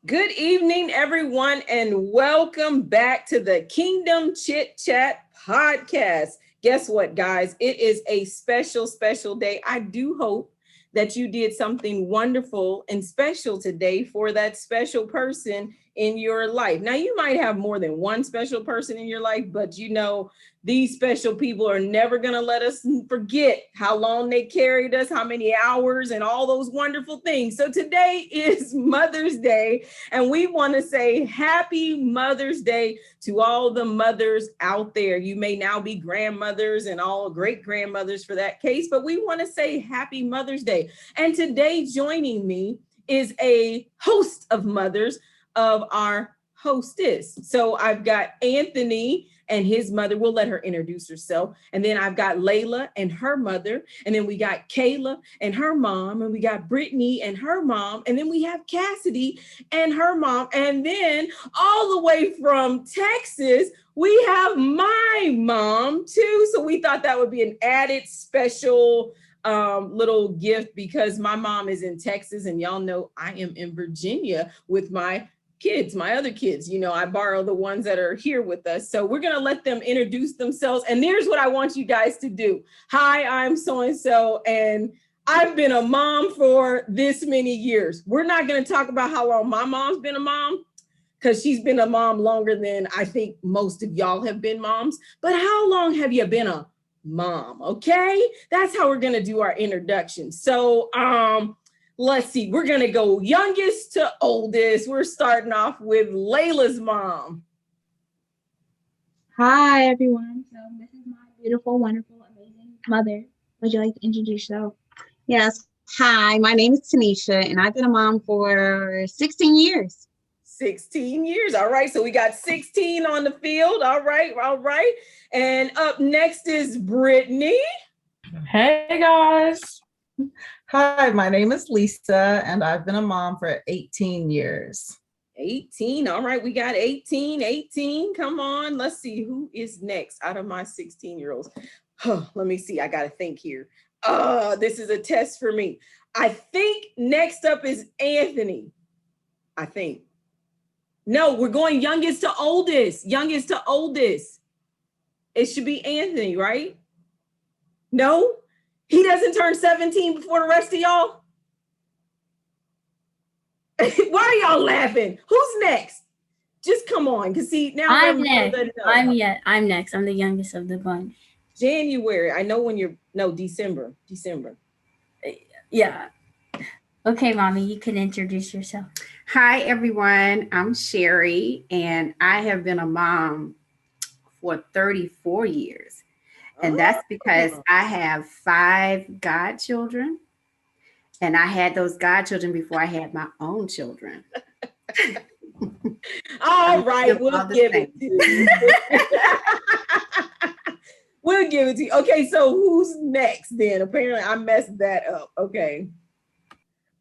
Good evening, everyone, and welcome back to the Kingdom Chit Chat podcast. Guess what, guys? It is a special day. I do hope that you did something wonderful and special today for that special person in your life. Now, you might have more than one special person in your life, but these special people are never going to let us forget how long they carried us, how many hours, and all those wonderful things. So today is Mother's Day, and we want to say happy Mother's Day to all the mothers out there. You may now be grandmothers and all great grandmothers for that case, but we want to say happy Mother's Day. And today joining me is a host of mothers of our hostess. So I've got Anthony and his mother. We'll let her introduce herself. And then I've got Layla and her mother. And then we got Kayla and her mom. And we got Brittany and her mom. And then we have Cassidy and her mom. And then all the way from Texas, we have my mom too. So we thought that would be an added special little gift because my mom is in Texas and y'all know I am in Virginia with my kids, my other kids. I borrow the ones that are here with us. So we're going to let them introduce themselves. And here's what I want you guys to do. Hi, I'm so-and-so, and I've been a mom for this many years. We're not going to talk about how long my mom's been a mom because she's been a mom longer than I think most of y'all have been moms. But how long have you been a mom? Okay, that's how we're going to do our introduction. So, let's see, we're going to go youngest to oldest. We're starting off with Layla's mom. Hi, everyone. So this is my beautiful, wonderful, amazing mother. Would you like to introduce yourself? Yes. Hi, my name is Tanisha, and I've been a mom for 16 years. 16 years. All right. So we got 16 on the field. All right. And up next is Brittany. Hey, guys. Hi, my name is Lisa, and I've been a mom for 18 years. 18. All right, we got 18. Come on. Let's see who is next out of my 16-year-olds. Let me see. I got to think here. This is a test for me. I think next up is Anthony. I think. No, we're going youngest to oldest. Youngest to oldest. It should be Anthony, right? No? He doesn't turn 17 before the rest of y'all? Why are y'all laughing? Who's next? Just come on, because see, now I'm next. I'm next. I'm the youngest of the bunch. January. I know when December. Yeah. Okay, Mommy, you can introduce yourself. Hi, everyone. I'm Sherry, and I have been a mom for 34 years. And that's because I have 5 godchildren, and I had those godchildren before I had my own children. All right, we'll give it to you. We'll give it to you. Okay, so who's next then? Apparently I messed that up. Okay.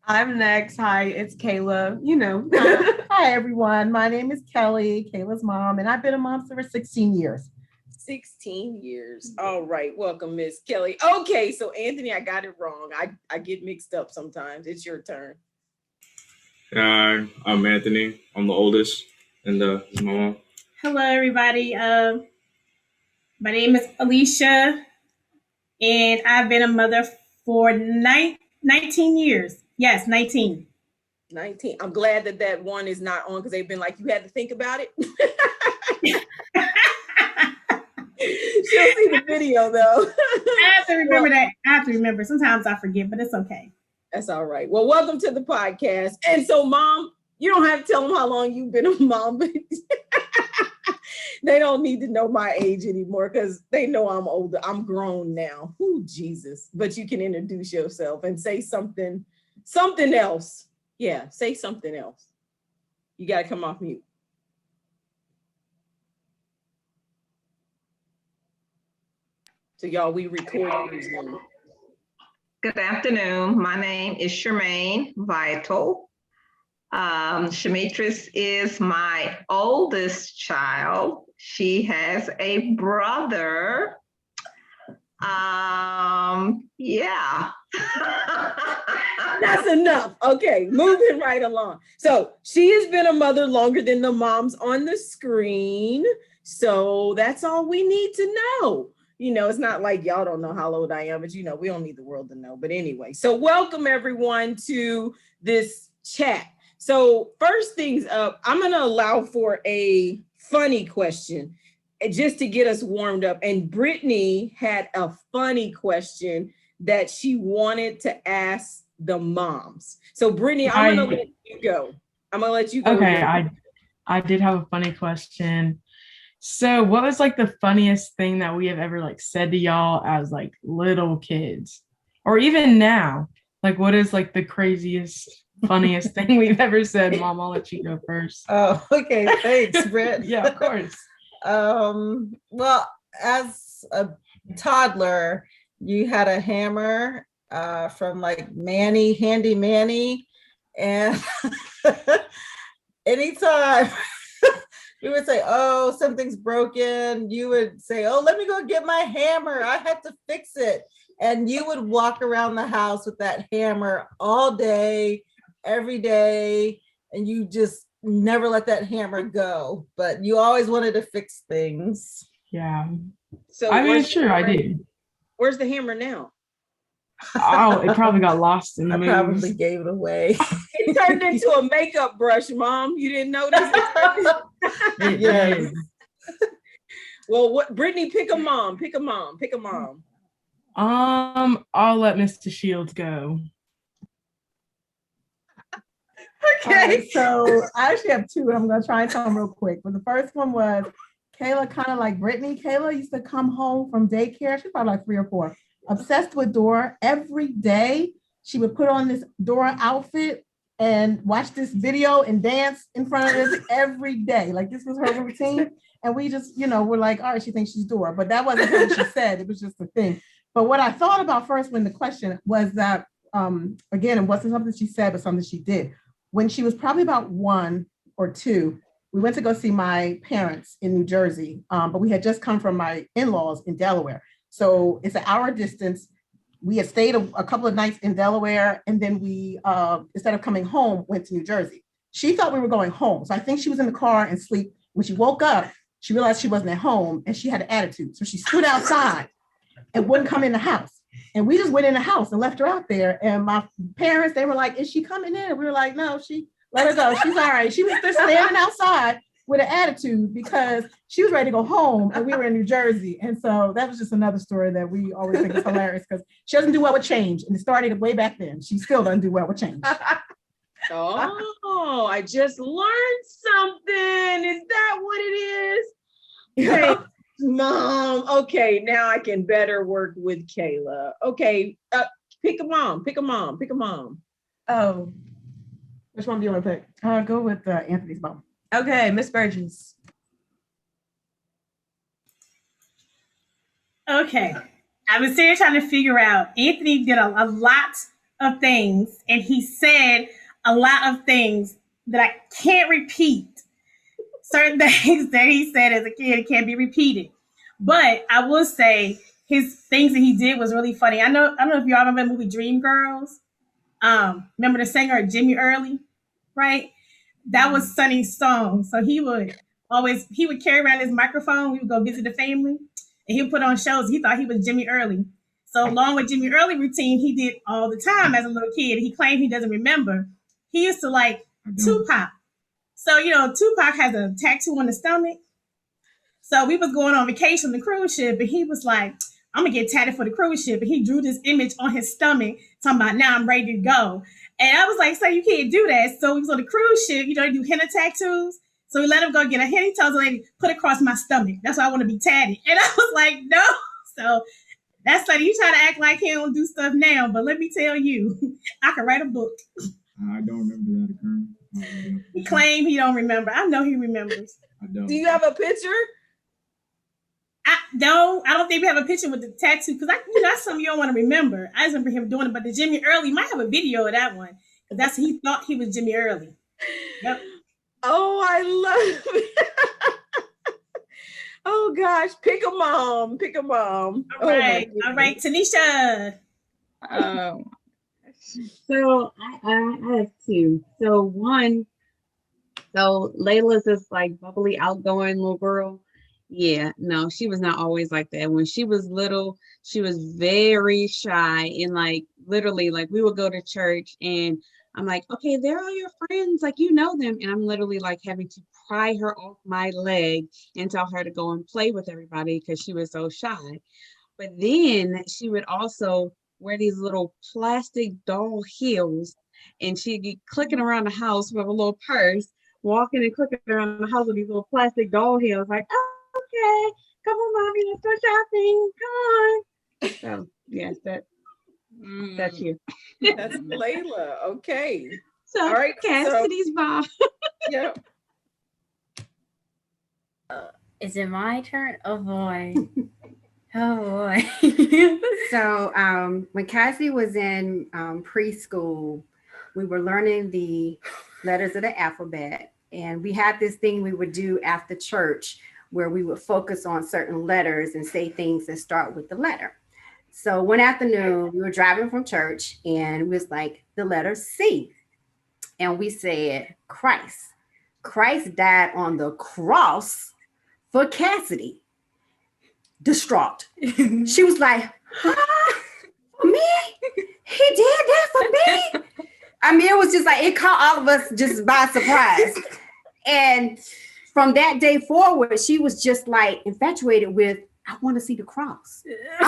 I'm next. Hi, it's Kayla. Hi, everyone. My name is Kelly, Kayla's mom, and I've been a mom for 16 years. 16 years. All right. Welcome, Miss Kelly. Okay, so Anthony, I got it wrong. I get mixed up sometimes. It's your turn. Hi, I'm Anthony. I'm the oldest, and this is my mom. Hello, everybody. My name is Alicia, and I've been a mother for 19 years. Yes, 19. 19. I'm glad that one is not on because they've been like, you had to think about it. She'll see the video though. I have to remember that. I have to remember. Sometimes I forget, but it's okay. That's all right. Well, welcome to the podcast. And so, Mom, you don't have to tell them how long you've been a mom, but they don't need to know my age anymore because they know I'm older. I'm grown now. Ooh, Jesus. But you can introduce yourself and say something else. Yeah, say something else. You got to come off mute. So y'all, we recorded this one. Good afternoon. My name is Charmaine Vital. Shamitris is my oldest child. She has a brother. That's enough. Okay, moving right along. So she has been a mother longer than the moms on the screen. So that's all we need to know. You know, it's not like y'all don't know how old I am, but you know, we don't need the world to know. But anyway, so welcome everyone to this chat. So first things up, I'm going to allow for a funny question just to get us warmed up. And Brittany had a funny question that she wanted to ask the moms. So Brittany, I'm going to let you go. I'm going to let you go. Okay, I did have a funny question. So what was like the funniest thing that we have ever like said to y'all as like little kids? Or even now? Like what is like the craziest, funniest thing we've ever said? Mom, I'll let you go first. Oh, okay. Thanks, Britt. Yeah, of course. Well, as a toddler, you had a hammer from like Manny, Handy Manny, and anytime we would say, oh, something's broken, you would say, oh, let me go get my hammer. I had to fix it. And you would walk around the house with that hammer all day, every day, and you just never let that hammer go. But you always wanted to fix things. Yeah. So I mean, sure, I did. Where's the hammer now? Oh, it probably got lost in the moves. Probably gave it away. It turned into a makeup brush, Mom. You didn't notice? Yes. Well, what Brittany, pick a mom. Pick a mom. Pick a mom. I'll let Mr. Shields go. Okay, so I actually have two. I'm gonna try and tell them real quick. But the first one was Kayla, kind of like Brittany. Kayla used to come home from daycare. She's probably like 3 or 4. Obsessed with Dora. Every day she would put on this Dora outfit and watch this video and dance in front of us every day. Like this was her routine. And we just, you know, we're like, all right, she thinks she's Dora. But that wasn't what she said. It was just a thing. But what I thought about first when the question was that, again, it wasn't something she said, but something she did. When she was probably about 1 or 2, we went to go see my parents in New Jersey, but we had just come from my in-laws in Delaware. So it's an hour distance. We had stayed a couple of nights in Delaware, and then we, instead of coming home, went to New Jersey. She thought we were going home. So I think she was in the car and sleep. When she woke up, she realized she wasn't at home, and she had an attitude. So she stood outside and wouldn't come in the house. And we just went in the house and left her out there. And my parents, they were like, is she coming in? And we were like, no, let her go. She's all right. She was just standing outside with an attitude because she was ready to go home and we were in New Jersey. And so that was just another story that we always think is hilarious because she doesn't do well with change. And it started way back then. She still doesn't do well with change. Oh, I just learned something. Is that what it is? Hey, Mom. Okay, now I can better work with Kayla. Okay, pick a mom. Pick a mom. Pick a mom. Oh, which one do you want to pick? I'll go with Anthony's mom. Okay, Miss Burgess. Okay. I was sitting trying to figure out, Anthony did a lot of things, and he said a lot of things that I can't repeat. Certain things that he said as a kid can't be repeated. But I will say his things that he did was really funny. I don't know if y'all remember the movie Dreamgirls. Remember the singer Jimmy Early, right? That was Sonny's song. So he would carry around his microphone. We would go visit the family, and he would put on shows. He thought he was Jimmy Early. So along with Jimmy Early routine, he did all the time as a little kid. He claimed he doesn't remember. He used to like Tupac. So, you know, Tupac has a tattoo on the stomach. So we was going on vacation on the cruise ship, and he was like, I'm gonna get tatted for the cruise ship. And he drew this image on his stomach, talking about now I'm ready to go. And I was like, so you can't do that. So he was on the cruise ship, you know, they do henna tattoos. So we let him go get a henna. He tells the lady, put it across my stomach. That's why I want to be tatted. And I was like, no. So that's like, you try to act like he don't do stuff now, but let me tell you, I can write a book. I don't remember that occurring. He claimed he don't remember. I know he remembers. I don't. Do you have a picture? I don't think we have a picture with the tattoo because that's something you don't want to remember. I just remember him doing it, but the Jimmy Early might have a video of that one because that's he thought he was Jimmy Early. Yep. Oh, I love it. Oh gosh, pick a mom. Pick a mom. All right, Tanisha. Um, so I have two. So one, so Layla's this like bubbly, outgoing little girl. Yeah, no, she was not always like that. When she was little, she was very shy and like literally like we would go to church and I'm like, okay, they're all your friends, like you know them. And I'm literally like having to pry her off my leg and tell her to go and play with everybody because she was so shy. But then she would also wear these little plastic doll heels and she'd be clicking around the house with a little purse, walking and clicking around the house with these little plastic doll heels, like, oh, okay, come on, mommy, let's go shopping. Come on. So yes, that's you. That's Layla. Okay. So All right. Cassidy's mom. Yep. Is it my turn? Oh boy. Oh boy. So when Cassie was in preschool, we were learning the letters of the alphabet. And we had this thing we would do after church where we would focus on certain letters and say things that start with the letter. So one afternoon, we were driving from church and it was like the letter C. And we said, Christ. Christ died on the cross for Cassidy. Distraught. She was like, huh? For me? He did that for me? I mean, it was just like, it caught all of us just by surprise. And from that day forward, she was just like infatuated with, I want to see the cross.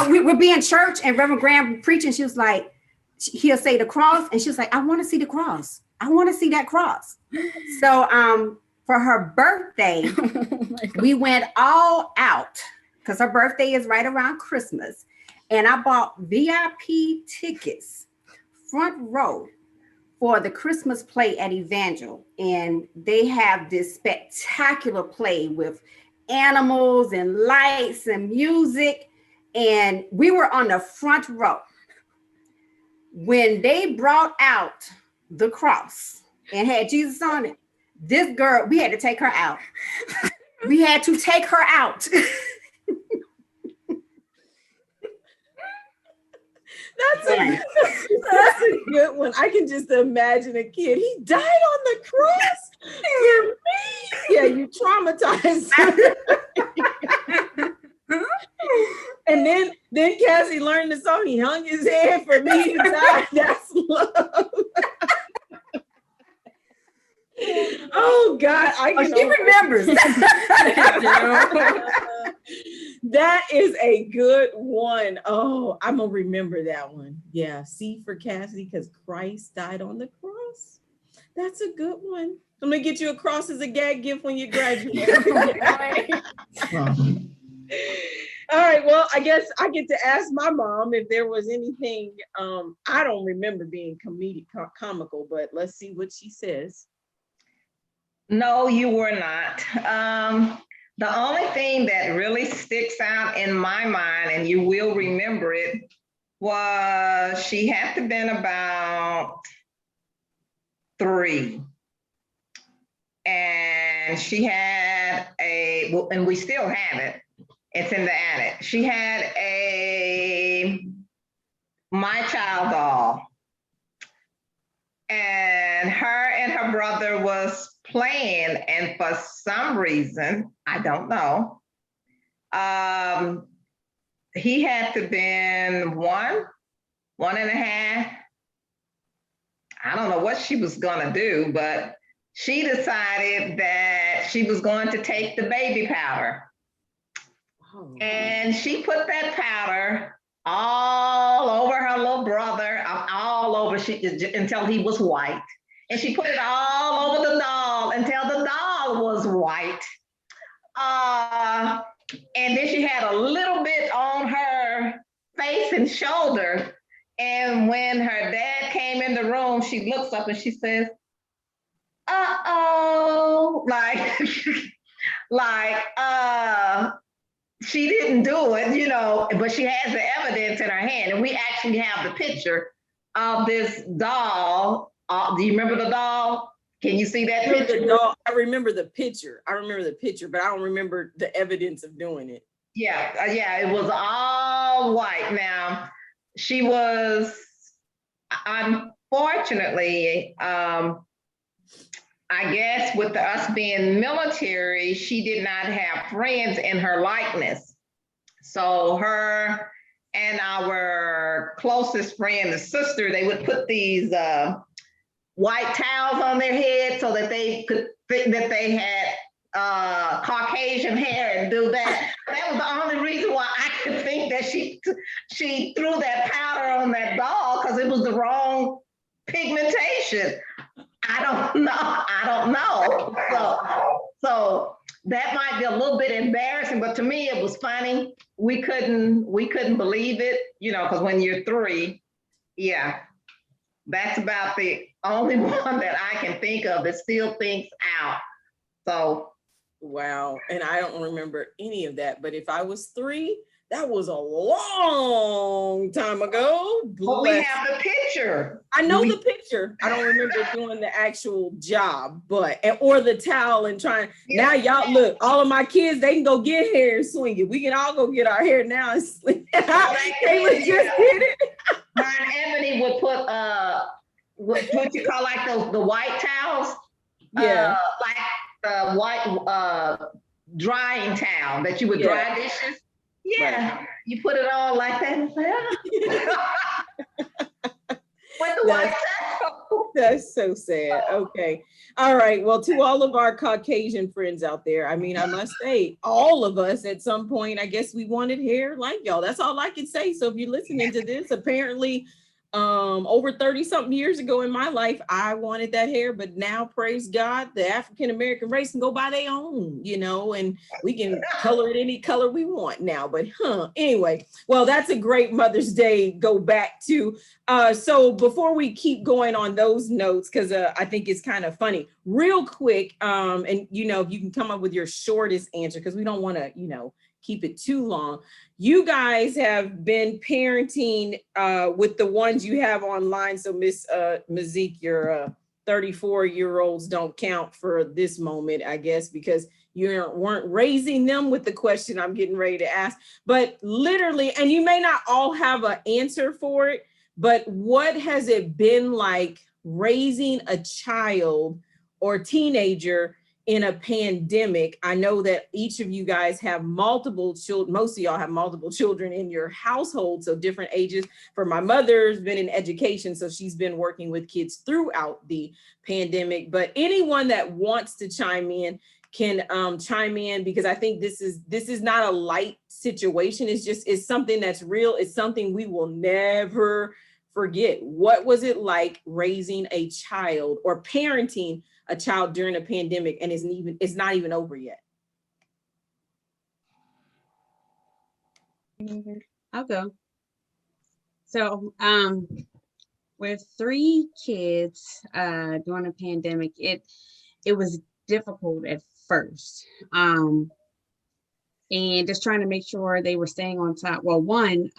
We would be in church and Reverend Graham preaching. She was like, he'll say the cross. And she was like, I want to see the cross. I want to see that cross. So for her birthday, we went all out because her birthday is right around Christmas. And I bought VIP tickets, front row, for the Christmas play at Evangel. And they have this spectacular play with animals and lights and music. And we were on the front row. When they brought out the cross and had Jesus on it, this girl, we had to take her out. We had to take her out. That's a good one. I can just imagine a kid. He died on the cross for me. Yeah, you traumatized him. And then Cassie learned the song. He hung his head for me to die. That's love. Oh God, She remembers. That is a good one. Oh, I'm gonna remember that one. Yeah, C for Cassie because Christ died on the cross. That's a good one. I'm gonna get you a cross as a gag gift when you graduate. All right, well, I guess I get to ask my mom if there was anything. I don't remember being comical, but let's see what she says. No, you were not. The only thing that really sticks out in my mind, and you will remember it, was she had to been about 3. And she had and we still have it. It's in the attic. She had a My Child doll. And her brother was playing, and for some reason, I don't know, he had to been 1.5. I don't know what she was gonna do, but she decided that she was going to take the baby powder. Oh. And she put that powder all over her little brother, all over until he was white. And she put it all over the doll until the doll was white. And then she had a little bit on her face and shoulder. And when her dad came in the room, she looks up and she says, uh-oh, she didn't do it, but she has the evidence in her hand. And we actually have the picture of this doll. Do you remember the doll? Can you see that picture? I remember the picture. But I don't remember the evidence of doing it. Yeah, it was all white. Now, she was, unfortunately, I guess with us being military, she did not have friends in her likeness. So her and our closest friend, the sister, they would put these white towels on their head so that they could think that they had Caucasian hair and do that. That was the only reason why I could think that she threw that powder on that doll, because it was the wrong pigmentation. I don't know. So that might be a little bit embarrassing, but to me it was funny. We couldn't believe it, because when you're 3, yeah, that's about the only one that I can think of that still thinks out. So wow. And I don't remember any of that, but if I was 3, that was a long time ago. but we have the picture. I know the picture. I don't remember doing the actual job, or the towel and trying. Now y'all look, all of my kids, they can go get hair and swing it. We can all go get our hair now and swing it. Kayla just did it. Brian Ebony would put what you call like the white towels. Yeah. Like the white drying towel that you would dry dishes. Yeah. Right. You put it all like that and say, with the white towel. That's so sad. Okay. All right. Well, to all of our Caucasian friends out there, I mean, I must say, all of us at some point, I guess we wanted hair like y'all. That's all I can say. So if you're listening to this, apparently over 30 something years ago in my life, I wanted that hair, but now, praise God, the African-American race can go buy their own, and we can color it any color we want now. But anyway, well, that's a great Mother's Day go back to. So before we keep going on those notes, because I think it's kind of funny, real quick, and if you can come up with your shortest answer, because we don't want to, keep it too long. You guys have been parenting with the ones you have online. So Miss Mazik, your 34-year-olds don't count for this moment, I guess, because you weren't raising them with the question I'm getting ready to ask. But literally, and you may not all have an answer for it, but what has it been like raising a child or teenager in a pandemic? I know that each of you guys have multiple children. Most of y'all have multiple children in your household, so different ages. For my mother's been in education, so she's been working with kids throughout the pandemic. But anyone that wants to chime in can chime in, because I think this is not a light situation. It's something that's real. It's something we will never forget. What was it like raising a child or parenting a child during a pandemic, and it's not even over yet? I'll go. So with 3 kids during a pandemic, it was difficult at first. And just trying to make sure they were staying on top. Well, one,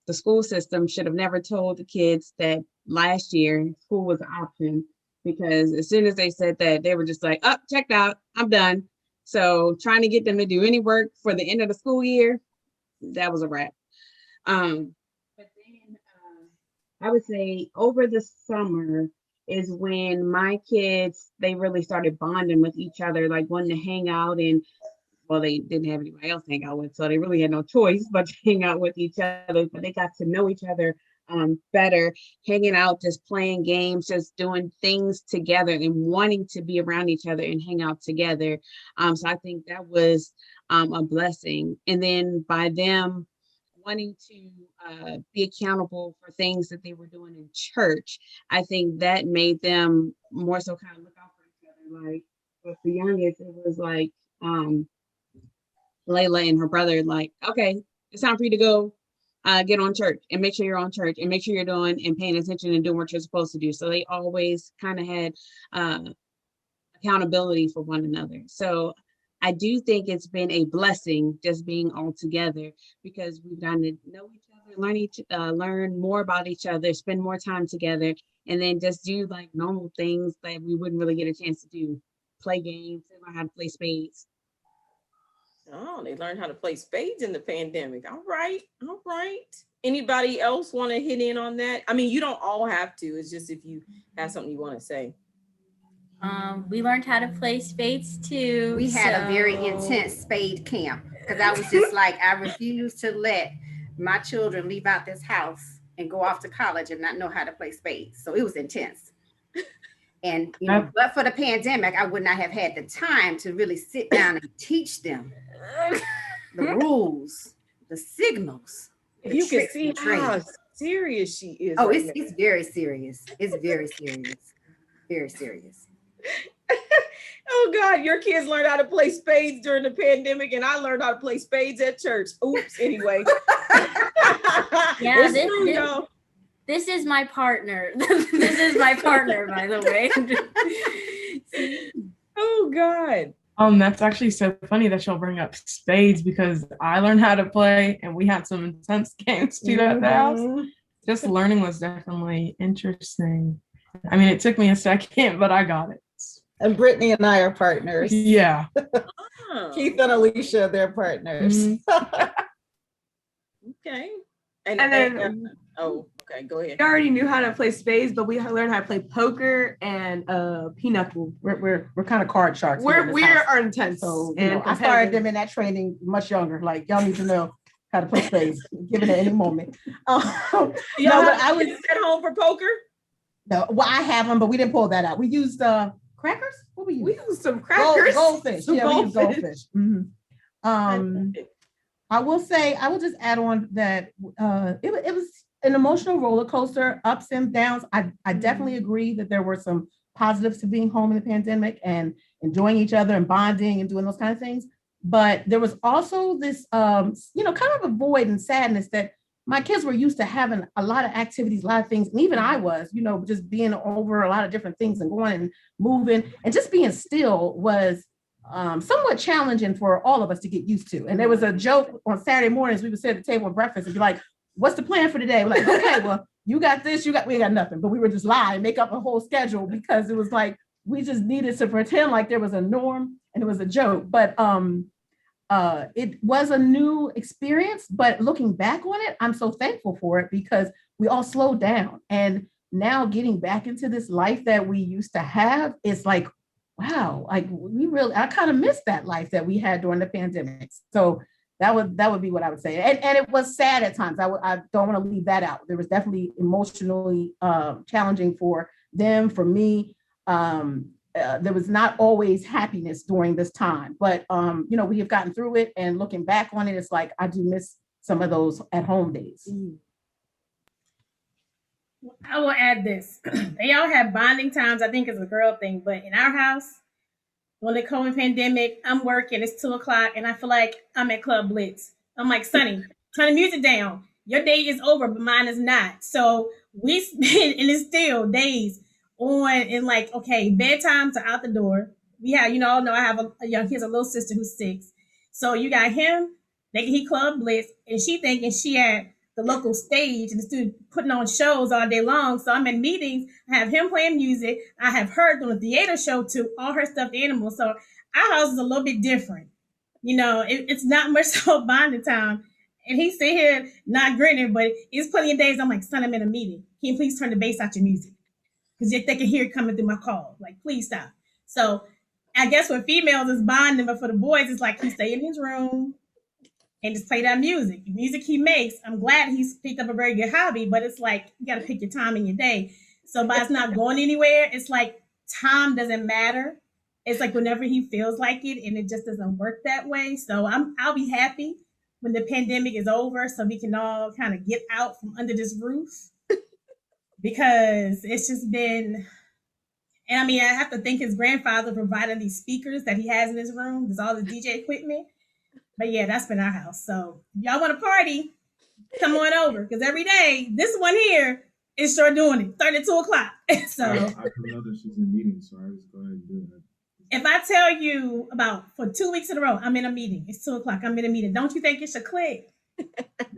the school system should have never told the kids that last year school was an option, because as soon as they said that, they were just like, oh, checked out, I'm done. So trying to get them to do any work for the end of the school year, that was a wrap. But then I would say over the summer is when my kids, they really started bonding with each other, like wanting to hang out, and well, they didn't have anybody else to hang out with, so they really had no choice but to hang out with each other. But they got to know each other better, hanging out, just playing games, just doing things together and wanting to be around each other and hang out together. So I think that was a blessing. And then by them wanting to be accountable for things that they were doing in church, I think that made them more so kind of look out for each other. Like with the youngest, it was like Layla and her brother, like, okay, it's time for you to go get on church and make sure you're on church and make sure you're doing and paying attention and doing what you're supposed to do. So they always kind of had accountability for one another. So I do think it's been a blessing just being all together, because we've gotten to know each other, learn more about each other, spend more time together, and then just do like normal things that we wouldn't really get a chance to do. Play games, learn how to play spades. Oh, they learned how to play spades in the pandemic. All right. All right. Anybody else want to hit in on that? I mean, you don't all have to. It's just if you have something you want to say. We learned how to play spades too. We had a very so- intense spade camp because I was just like, I refused to let my children leave out this house and go off to college and not know how to play spades. So it was intense. And you know, but for the pandemic, I would not have had the time to really sit down and teach them the rules, the signals. If the you can tricks see and tricks. how serious she is. Oh, right it's very serious. It's very serious. Very serious. Oh God, your kids learned how to play spades during the pandemic, and I learned how to play spades at church. Oops. Anyway. Yeah, It's true, this, y'all. this is my partner. This is my partner, by the way. Oh God. That's actually so funny that you'll bring up spades because I learned how to play and we had some intense games too at the house. Mhm. Just learning was definitely interesting. I mean, it took me a second, but I got it. And Brittany and I are partners. Yeah. Oh, Keith and Alicia, they're partners. Mhm. okay. And then oh, okay, go ahead. we already knew how to play spades, but we learned how to play poker and pinochle. We're kind of card sharks. here in We this house. are intense. So and I started competitive. them in that training much younger. Like y'all need to know how to play spades, given at any moment. Y'all No, but have I was kids at home for poker? no. Well, I have them, but we didn't pull that out. We used crackers. What we use? We used some crackers. Goldfish. Some Yeah, we used goldfish. goldfish. Mhm. I will say, I will just add on that it was an emotional roller coaster, ups and downs. I definitely agree that there were some positives to being home in the pandemic and enjoying each other and bonding and doing those kind of things. But there was also this, kind of a void and sadness that my kids were used to having a lot of activities, a lot of things. And even I was, just being over a lot of different things and going and moving and just being still was somewhat challenging for all of us to get used to. And there was a joke on Saturday mornings, we would sit at the table at breakfast and be like, what's the plan for today? We're like, okay, well, you got this, we ain't got nothing. But we would just lie and make up a whole schedule because it was like, we just needed to pretend like there was a norm and it was a joke. But it was a new experience, but looking back on it, I'm so thankful for it because we all slowed down. And now getting back into this life that we used to have, it's like, wow, like I kind of missed that life that we had during the pandemic. So that would be what I would say. And it was sad at times. I don't want to leave that out. There was definitely emotionally challenging for them, for me. There was not always happiness during this time, but we have gotten through it, and looking back on it, it's like I do miss some of those at home days. I will add this. They all have bonding times, I think it's a girl thing, but in our house, when the COVID pandemic, I'm working, it's 2:00, and I feel like I'm at Club Blitz. I'm like, Sonny, turn the music down. Your day is over, but mine is not. So we spend, and it's still days on, and like, okay, bedtimes are out the door. We have, all know I have a young, he has a little sister who's 6. So you got him, he Club Blitz, and she thinking she at the local stage and the student putting on shows all day long. So I'm in meetings, I have him playing music, I have her doing a theater show to all her stuffed animals. So our house is a little bit different. It's not much so bonding time. And he sit here not grinning, but it's plenty of days I'm like, son, I'm in a meeting. Can you please turn the bass out your music? Because they can hear it coming through my call. Like, please stop. So I guess for females it's bonding, but for the boys, it's like he stay in his room and just play that music. The music he makes, I'm glad he's picked up a very good hobby, but it's like you got to pick your time in your day. So by it's not going anywhere, it's like time doesn't matter. It's like whenever he feels like it, and it just doesn't work that way. So I'll be happy when the pandemic is over so we can all kind of get out from under this roof. Because it's just been, and I mean, I have to thank his grandfather providing these speakers that he has in his room. There's all the DJ equipment. But yeah, that's been our house. So if y'all want to party, come on over. Because every day, this one here is sure doing it. Starting at 2:00. So I know that she's in meetings, so I just go ahead and do it. if I tell you for 2 weeks in a row, I'm in a meeting. It's 2:00. I'm in a meeting. Don't you think it should click?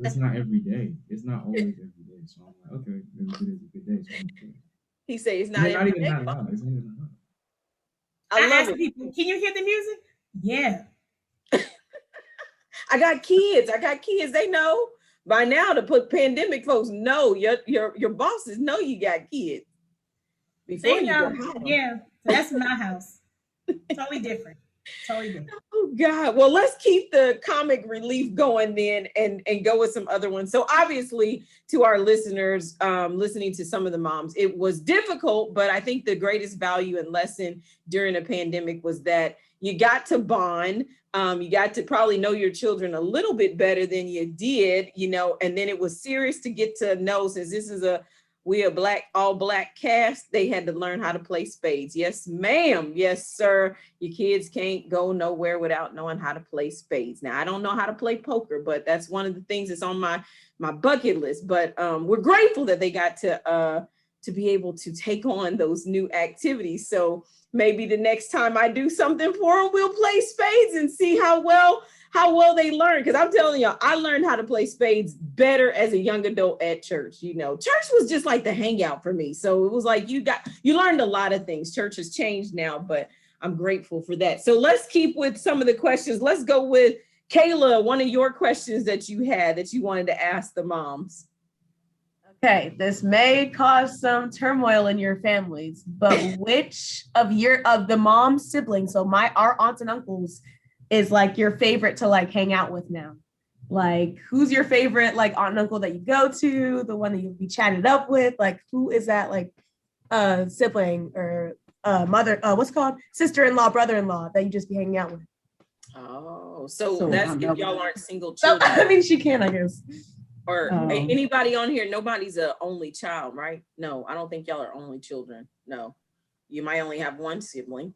It's not every day. It's not always every day. So I'm like, okay, maybe today's a good day. So I'm okay. He say it's not Not every even day. that loud. It's not even that loud. I I love ask it. people, can you hear the music? Yeah. I got kids. They know by now to put pandemic folks know your bosses know you got kids. Before They you go know. home. Yeah. So that's my house. Totally different. Totally different. Oh God. Well, let's keep the comic relief going then and go with some other ones. So obviously to our listeners, listening to some of the moms, it was difficult, but I think the greatest value and lesson during a pandemic was that you got to bond. You got to probably know your children a little bit better than you did, and then it was serious to get to know, since this is we a all black cast, they had to learn how to play spades. Yes, ma'am. Yes, sir. Your kids can't go nowhere without knowing how to play spades. Now, I don't know how to play poker, but that's one of the things that's on my bucket list. But we're grateful that they got to be able to take on those new activities. So maybe the next time I do something for them, we'll play spades and see how well they learn. Because I'm telling you, I learned how to play spades better as a young adult at church. Church was just like the hangout for me. So it was like you learned a lot of things. Church has changed now, but I'm grateful for that. So let's keep with some of the questions. Let's go with Kayla, one of your questions that you had that you wanted to ask the moms. Okay, this may cause some turmoil in your families, but which of the mom siblings, so our aunts and uncles, is like your favorite to like hang out with now? Like, who's your favorite like aunt and uncle that you go to, the one that you'll be chatted up with? Like, who is that like sibling or mother, what's it called? Sister-in-law, brother-in-law that you just be hanging out with? Oh, so that's if y'all aren't single children. I mean, she can, I guess. Or anybody on here, nobody's an only child, right? No, I don't think y'all are only children. No, you might only have one sibling.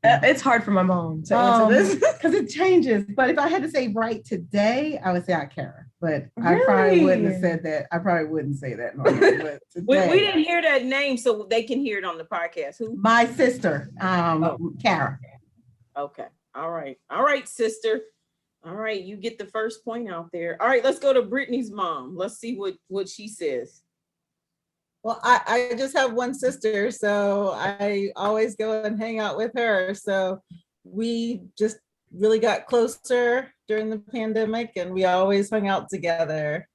It's hard for my mom to answer this because it changes. But if I had to say right today, I would say Kara. But I probably wouldn't have said that. I probably wouldn't say that normally. But today, we didn't hear that name, so they can hear it on the podcast. Who? My sister, Kara. Okay. All right, sister. All right, you get the first point out there. All right, let's go to Brittany's mom. Let's see what she says. Well, I just have one sister, so I always go and hang out with her. So we just really got closer during the pandemic, and we always hung out together.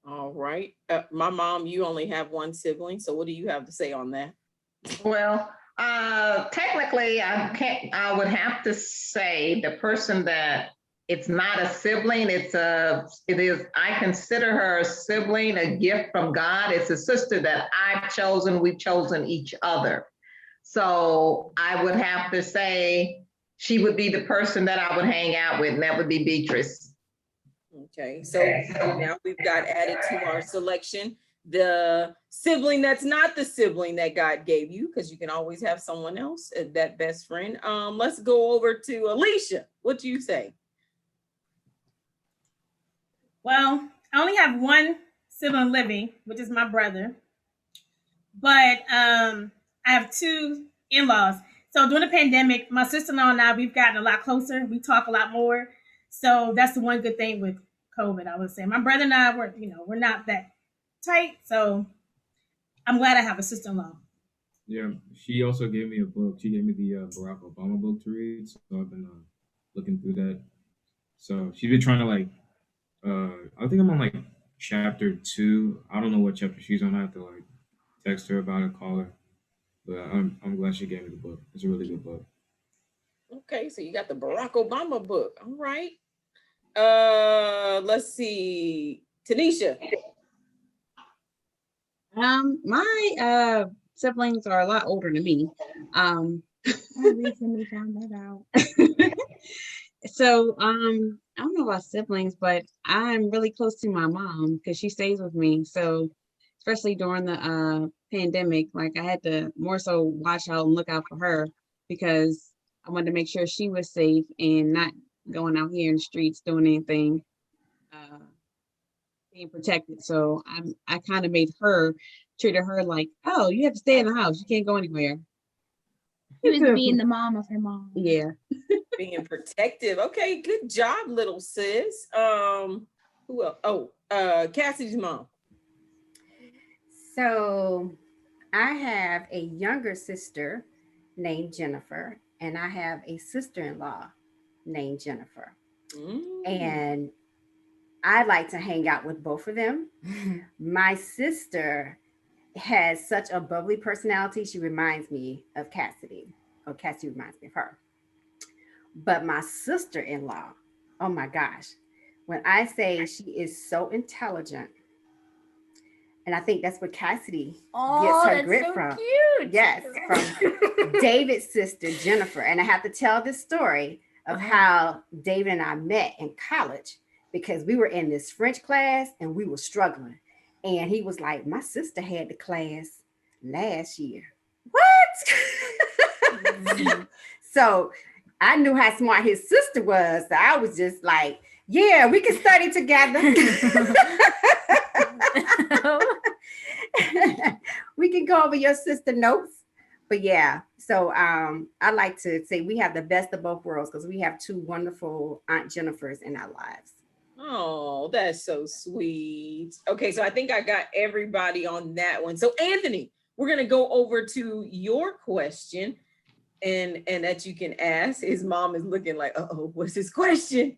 All right. My mom, you only have one sibling. So what do you have to say on that? Well, technically, I would have to say the person that it's not a sibling. I consider her a sibling, a gift from God. It's a sister that I've chosen. We've chosen each other. So I would have to say she would be the person that I would hang out with, and that would be Beatrice. Okay, so now we've got added to our selection the sibling that's not the sibling that God gave you, because you can always have someone else, that best friend. Let's go over to Alicia. What do you say? Well, I only have one sibling living, which is my brother. But I have two in-laws. So during the pandemic, my sister-in-law and I, we've gotten a lot closer. We talk a lot more. So that's the one good thing with COVID, I would say. My brother and I, we're not that tight. So I'm glad I have a sister-in-law. Yeah, she also gave me a book. She gave me the Barack Obama book to read. So I've been looking through that. So she's been trying to I think I'm on chapter 2. I don't know what chapter she's on. I have to text her about it, call her. But I'm glad she gave me the book. It's a really good book. Okay, so you got the Barack Obama book. All right. Let's see. Tanisha. My siblings are a lot older than me. I recently found that out. So I don't know about siblings, but I'm really close to my mom because she stays with me. So especially during the pandemic, I had to more so watch out and look out for her because I wanted to make sure she was safe and not going out here in the streets doing anything, being protected. So I kind of treated her like, oh, you have to stay in the house. You can't go anywhere. She was being the mom of her mom. Yeah. Being protective. Okay, good job, little sis. Who else? Oh, Cassidy's mom. So I have a younger sister named Jennifer, and I have a sister-in-law named Jennifer. Mm. And I like to hang out with both of them. My sister has such a bubbly personality. She reminds me of Cassidy, or Cassidy reminds me of her. But my sister-in-law, oh my gosh, when I say she is so intelligent, and I think that's what Cassidy gets her grit from. Cute. Yes, from David's sister, Jennifer. And I have to tell this story of how David and I met in college, because we were in this French class and we were struggling. And he was like, my sister had the class last year. What? So I knew how smart his sister was. So I was just like, yeah, we can study together. We can go over your sister notes. But yeah, so I like to say we have the best of both worlds, because we have two wonderful Aunt Jennifers in our lives. Oh, that's so sweet. Okay, so I think I got everybody on that one. So Anthony, we're gonna go over to your question, and that you can ask. His mom is looking like, uh-oh, what's his question?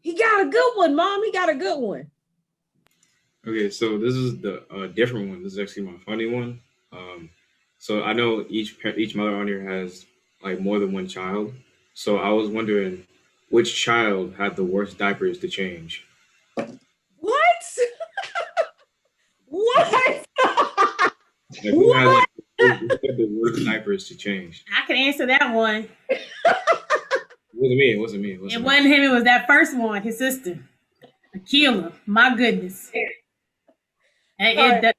He got a good one, Mom. He got a good one. Okay, so this is the different one. This is actually my funny one. So I know each mother on here has like more than one child. So I was wondering, which child had the worst diapers to change? What? What? Like, who had the worst diapers to change? I can answer that one. It wasn't me. It wasn't me. It wasn't him. It was that first one, his sister, Akila. My goodness. That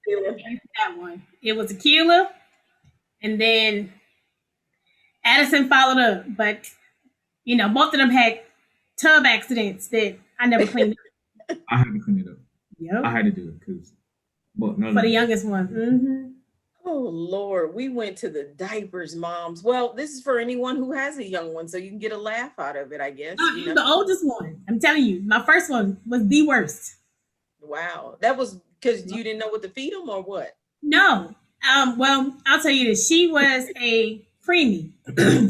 one. It was Akila, and then Addison followed up. But you know, both of them had tub accidents that I never cleaned up. I had to clean it up. Yep. I had to do it because, well, no, For the youngest one. Mm-hmm. Oh Lord, we went to the diapers, moms. Well, this is for anyone who has a young one, so you can get a laugh out of it, I guess. You know? The oldest one. I'm telling you, my first one was the worst. Wow, that was because you didn't know what to feed them or what? No. Well, I'll tell you this. She was a preemie.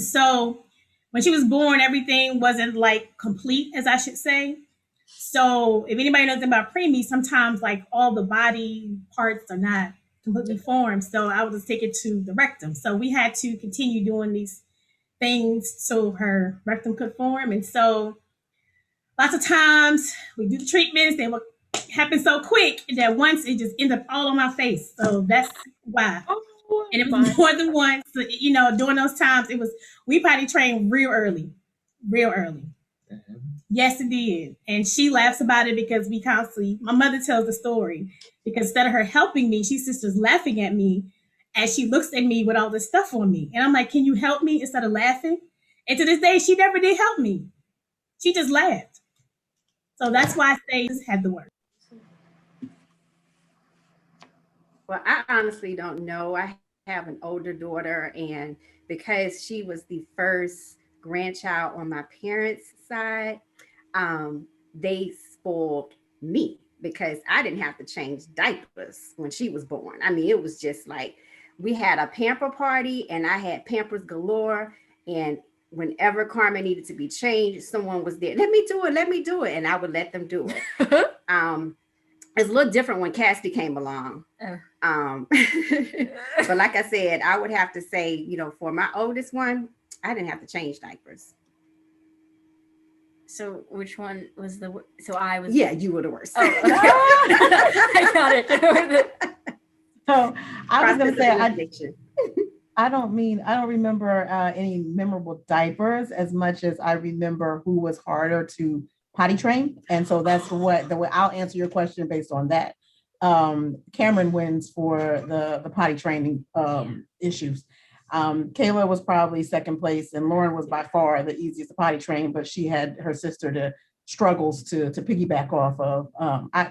So when she was born, everything wasn't like complete, as I should say. So if anybody knows about preemie, sometimes like all the body parts are not completely formed. So I would just take it to the rectum. So we had to continue doing these things so her rectum could form. And so lots of times we do the treatments, they would happen so quick that once it just ended up all on my face. So that's why. And it was more than once. So, you know, during those times, we potty trained real early. Yes, it did. And she laughs about it because my mother tells the story, because instead of her helping me, she's just laughing at me as she looks at me with all this stuff on me. And I'm like, can you help me, instead of laughing? And to this day, she never did help me. She just laughed. So that's why I say this had the word. Well, I honestly don't know. I have an older daughter, and because she was the first grandchild on my parents' side, they spoiled me because I didn't have to change diapers when she was born. I mean, it was just like we had a pamper party and I had Pampers galore, and whenever Carmen needed to be changed, someone was there. Let me do it. And I would let them do it. It's a little different when Cassidy came along. But like I said, I would have to say, you know, for my oldest one, I didn't have to change diapers. So which one was so I was? Yeah, you were the worst. Oh, okay. I got it. So I was going to say, I don't remember any memorable diapers as much as I remember who was harder to potty train. And so that's the way I'll answer your question based on that. Cameron wins for the potty training issues. Kayla was probably second place, and Lauren was by far the easiest to potty train, but she had her sister to struggles to piggyback off of.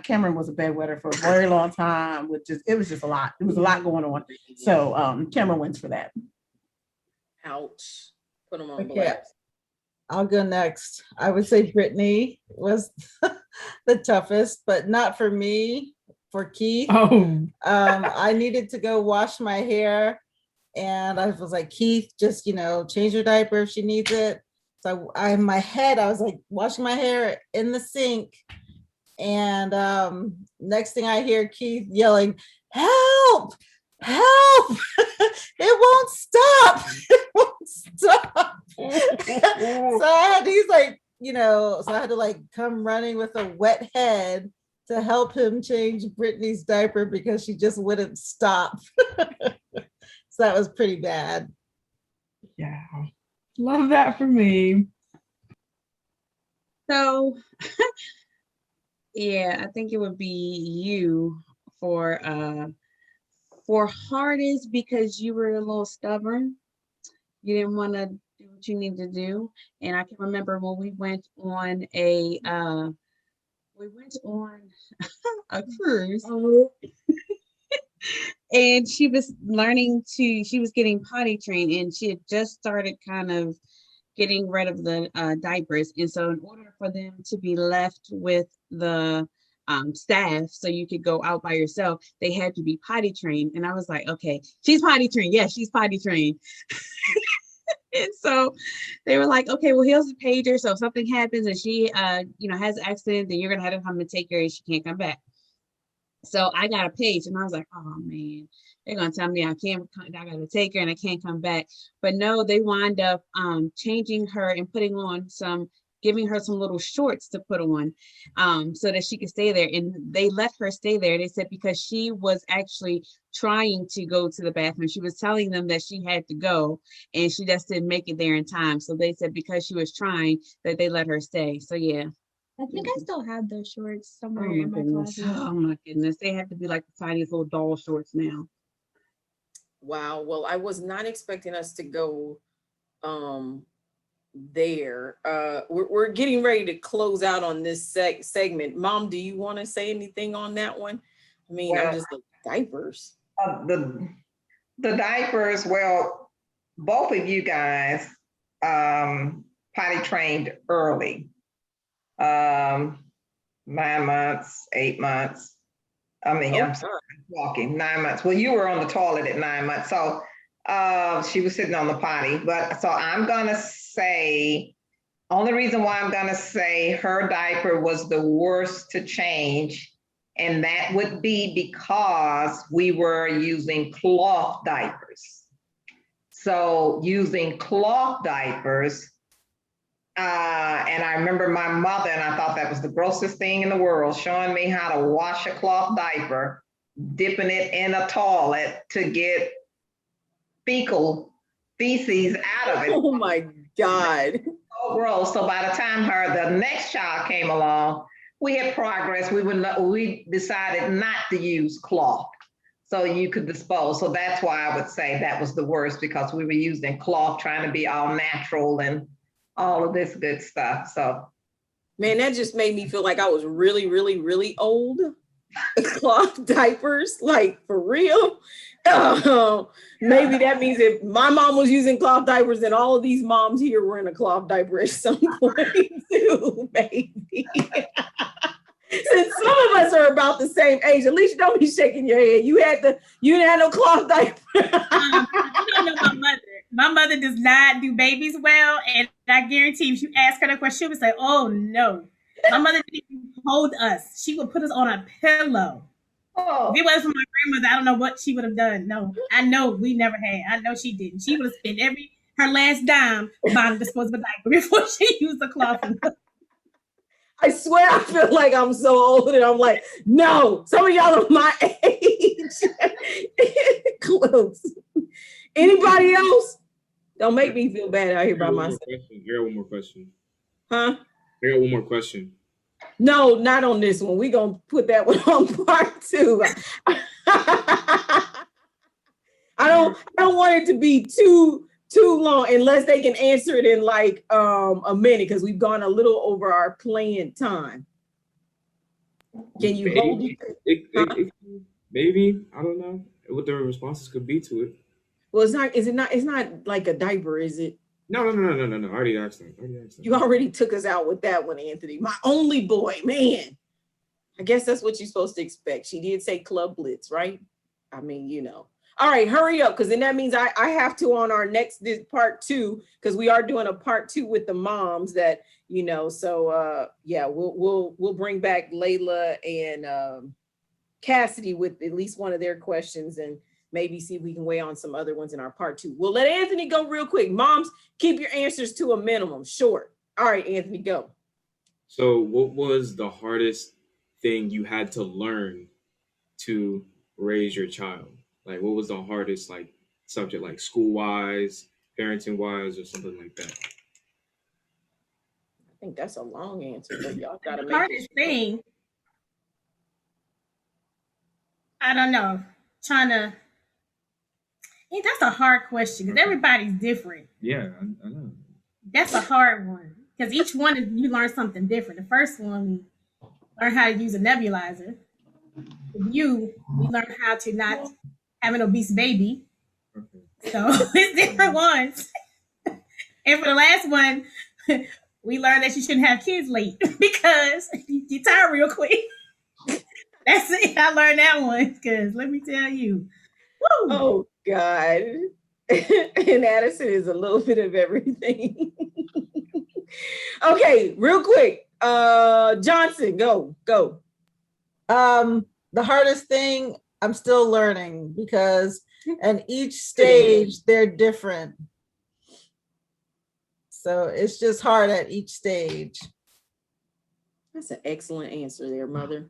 Cameron was a bedwetter for a very long time, it was just a lot. There was a lot going on. So Cameron wins for that. Ouch. Put them on Okay. blast. I'll go next. I would say Brittany was the toughest, but not for me, for Keith. Oh. I needed to go wash my hair, And I was like, Keith, just, change your diaper if she needs it. So I in my head, I was like washing my hair in the sink. And next thing I hear Keith yelling, help, help, it won't stop. It won't stop. So I had these so I had to come running with a wet head to help him change Brittany's diaper because she just wouldn't stop. So that was pretty bad. Yeah. Love that for me. So, yeah, I think it would be you for hardest because you were a little stubborn. You didn't want to do what you need to do. And I can remember when we went on a cruise. And she was getting potty trained, and she had just started kind of getting rid of the diapers. And so in order for them to be left with the staff so you could go out by yourself, they had to be potty trained. And I was like, okay, she's potty trained. Yeah, she's potty trained. And so they were like, okay, well, here's the pager. So if something happens and she has an accident, then you're gonna have to come and take her and she can't come back. So I got a page and I was like, oh man, they're gonna tell me I gotta take her and I can't come back. But no, they wind up changing her and giving her some little shorts to put on so that she could stay there. And they let her stay there. They said because she was actually trying to go to the bathroom. She was telling them that she had to go and she just didn't make it there in time. So they said because she was trying that they let her stay. So yeah. I think I still have those shorts somewhere Oh in my my goodness. closet. Oh my goodness. They have to be like the tiniest little doll shorts now. Wow. Well, I was not expecting us to go there. We're getting ready to close out on this segment. Mom, do you want to say anything on that one? I mean, Well, I'm just like diapers. The diapers, well, both of you guys potty trained early. 9 months, 8 months. I'm sorry, walking 9 months. Well, you were on the toilet at 9 months. So she was sitting on the potty. But so I'm gonna say, only reason why I'm gonna say her diaper was the worst to change, and that would be because we were using cloth diapers. So using cloth diapers, and I remember my mother, and I thought that was the grossest thing in the world, showing me how to wash a cloth diaper, dipping it in a toilet to get fecal feces out of it. Oh my God. So gross. So by the time the next child came along, we had progress. We decided not to use cloth so you could dispose. So that's why I would say that was the worst, because we were using cloth, trying to be all natural and all of this good stuff. So, man, that just made me feel like I was really, really, really old. Cloth diapers, like for real. Maybe that means if my mom was using cloth diapers, then all of these moms here were in a cloth diaper at some point too, maybe. Since some of us are about the same age, at least don't be shaking your head. You didn't have no cloth diaper. You don't know my mother. My mother does not do babies well, and I guarantee if you ask her that question, she would say, "Oh no." My mother didn't even hold us. She would put us on a pillow. Oh. If it wasn't for my grandmother, I don't know what she would have done. No, I know we never had. I know she didn't. She would have spent her last dime buying a disposable diaper before she used the cloth. I swear I feel like I'm so old, and I'm like, no, some of y'all are my age. Close. Anybody else? Don't make me feel bad out here by myself. I got one more question. Huh? I got one more question. No, not on this one. We're going to put that one on part 2. I don't want it to be too long unless they can answer it in like a minute, because we've gone a little over our planned time. Can you hold it? Maybe, I don't know what the responses could be to it. Well, it's not like a diaper, is it? No. I already asked them. You already took us out with that one, Anthony. My only boy, man. I guess that's what you're supposed to expect. She did say Club Blitz, right? I mean, All right, hurry up, because then that means I have to on our next part 2, because we are doing a part 2 with the moms that, you know, so yeah, we'll bring back Layla and Cassidy with at least one of their questions, and maybe see if we can weigh on some other ones in our part 2. We'll let Anthony go real quick. Moms, keep your answers to a minimum, short. All right, Anthony, go. So, what was the hardest thing you had to learn to raise your child? Like, what was the hardest like subject, like school wise, parenting wise, or something like that? I think that's a long answer, but y'all gotta The make hardest it. thing, I don't know. Trying to. Yeah, that's a hard question because everybody's different. Yeah, I know. That's a hard one because each one is you learn something different. The first one, we learn how to use a nebulizer. With you, we learn how to not have an obese baby. Okay. So it's different ones. And for the last one, we learned that you shouldn't have kids late because you get tired real quick. That's it. I learned that one because let me tell you. Woo! Oh God. And Addison is a little bit of everything. Okay, real quick. Johnson, go. The hardest thing I'm still learning because in each stage they're different. So it's just hard at each stage. That's an excellent answer there, Mother.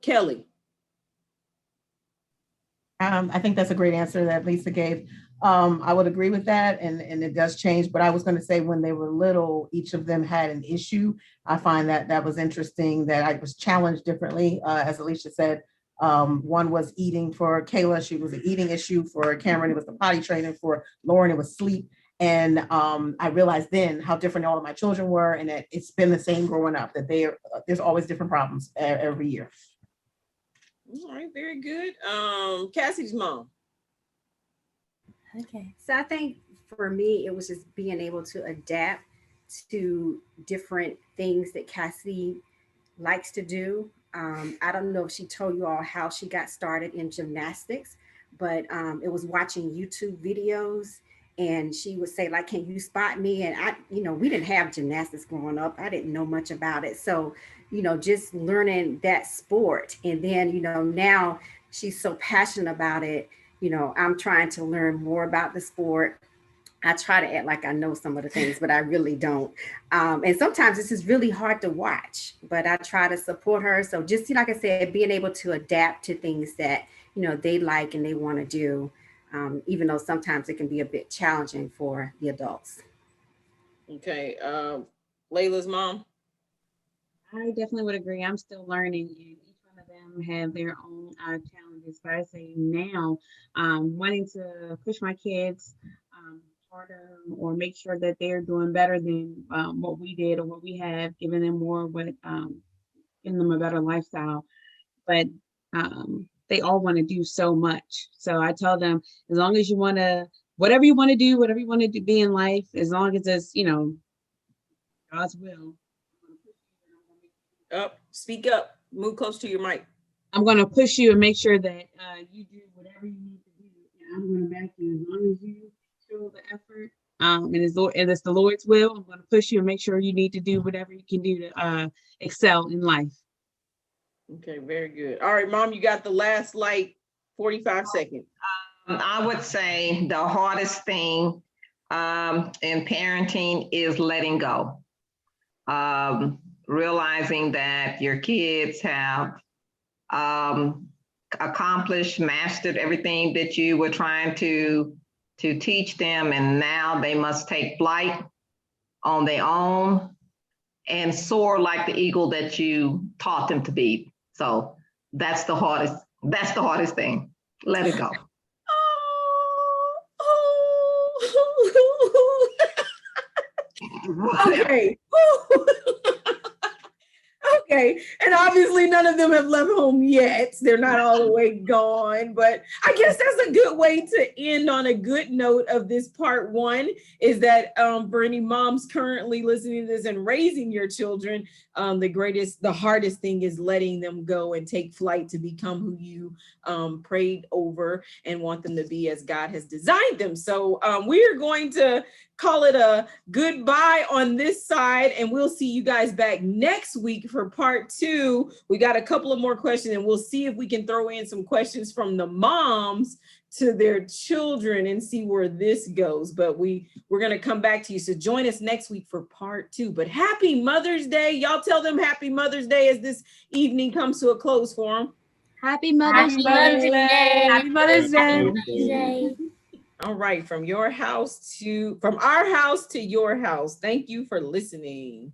Kelly. I think that's a great answer that Lisa gave. I would agree with that, and it does change. But I was going to say when they were little, each of them had an issue. I find that was interesting, that I was challenged differently. As Alicia said, one was eating for Kayla. She was an eating issue. For Cameron, it was the potty training. For Lauren, it was sleep. And I realized then how different all of my children were, and that it's been the same growing up, that there's always different problems every year. All right, very good. Cassie's mom. Okay. So I think for me, it was just being able to adapt to different things that Cassie likes to do. I don't know if she told you all how she got started in gymnastics, but it was watching YouTube videos, and she would say, like, can you spot me? And we didn't have gymnastics growing up. I didn't know much about it. So, just learning that sport. And then, now she's so passionate about it. I'm trying to learn more about the sport. I try to act like I know some of the things, but I really don't. And sometimes this is really hard to watch, but I try to support her. So just like I said, being able to adapt to things that, they like and they want to do, even though sometimes it can be a bit challenging for the adults. Okay. Layla's mom. I definitely would agree. I'm still learning, and each one of them have their own challenges. But I say now, wanting to push my kids harder, or make sure that they're doing better than what we did or what we have, giving them more, giving them a better lifestyle. But they all want to do so much. So I tell them, as long as you want to, whatever you want to do, whatever you want to be in life, as long as it's, God's will. Speak up. Move close to your mic. I'm going to push you and make sure that you do whatever you need to do. And I'm going to back you as long as you show the effort. And it's the Lord's will. I'm going to push you and make sure you need to do whatever you can do to excel in life. Okay, very good. All right, Mom, you got the last 45 seconds. I would say the hardest thing in parenting is letting go. Realizing that your kids have accomplished, mastered everything that you were trying to teach them, and now they must take flight on their own and soar like the eagle that you taught them to be. So that's the hardest thing. Let it go. Okay. Okay. And obviously none of them have left home yet. They're not all the way gone, but I guess that's a good way to end on a good note of this part one, is that for any moms currently listening to this and raising your children, the hardest thing is letting them go and take flight to become who you prayed over and want them to be as God has designed them. So we are going to call it a goodbye on this side, and we'll see you guys back next week for part two. We got a couple of more questions, and we'll see if we can throw in some questions from the moms to their children and see where this goes. But we're going to come back to you. So join us next week for part two. But happy Mother's Day. Y'all tell them happy Mother's Day as this evening comes to a close for them. Happy Mother's Happy Day. Mother's Day. Happy Mother's Day. Happy Mother's Day. All right, from our house to your house. Thank you for listening.